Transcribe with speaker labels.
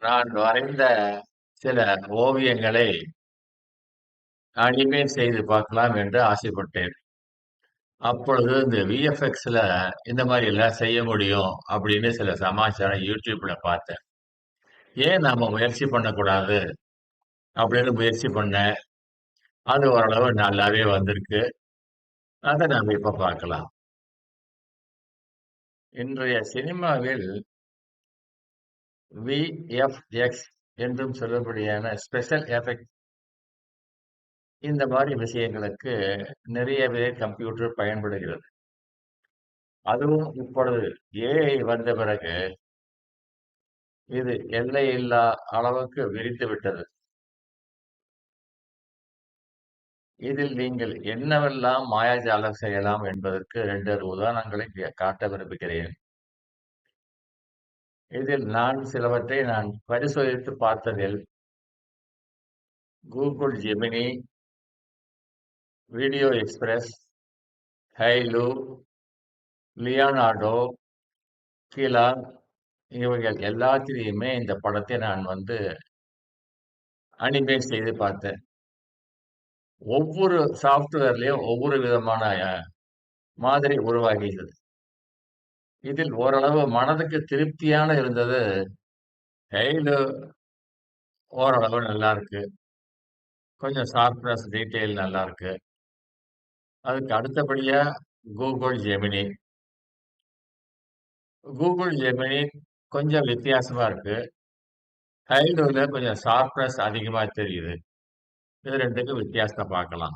Speaker 1: நான் வரைந்த சில ஓவியங்களை அனிமேட் செய்து பார்க்கலாம் என்று ஆசைப்பட்டேன். அப்பொழுது இந்த விஎஃப்எக்ஸ்ல இந்த மாரி எல்லாம் செய்ய முடியும் அப்படின்னு சில சமாச்சாரம் YouTubeல பார்த்தேன். ஏன் நாம முயற்சி பண்ணக்கூடாது? அப்படின்னு முயற்சி பண்ணேன். அது ஓரளவு நல்லாவே வந்திருக்கு. அத நாம இப்ப பார்க்கலாம். இன்றைய சினிமாவில் விஎஃப்எக்ஸ் என்றும் சொல்லப்படியான ஸ்பெஷல் எஃபெக்ட் இந்த மாரி விஷயங்களுக்கு நிறையவே கம்ப்யூட்டர் பயன்படுகிறது. அதுவும் இப்பொழுது ஏஐ வந்த பிறகு இது எல்லையில்லா அளவுக்கு விரிந்து விட்டது. இதில் நீங்கள் என்னவெல்லாம் மாயாஜாலம் செய்யலாம் என்பதற்கு 2 உதாரணங்களை இங்கே காட்ட விரும்புகிறேன். இதில் நான் சிலவற்றை பரிசோதித்து பார்த்ததில் Google Gemini, video express, Hailuo, Leonardo, கிலா இவைகள் எல்லாத்திலயுமே இந்த படத்தை நான் அனிமேட் செய்து பார்த்தேன். ஒவ்வொரு சாஃப்ட்வேர்லயும் ஒவ்வொரு விதமான மாதிரி உருவாகியது. இதில் ஓரளவு மனதுக்கு திருப்தியான இருந்தது. ஹெய்லு ஓரளவு நல்லா இருக்கு. கொஞ்சம் ஷார்ப்னஸ், டீட்டெயில் நல்லா இருக்கு. அதுக்கு அடுத்தபடியா கூகுள் ஜெமினி. கூகுள் ஜெமினி கொஞ்சம் வித்தியாசமா இருக்கு. ஹைலூல கொஞ்சம் ஷார்ப்னஸ் அதிகமா தெரியுது. இது 2க்கும் வித்தியாசத்த பார்க்கலாம்.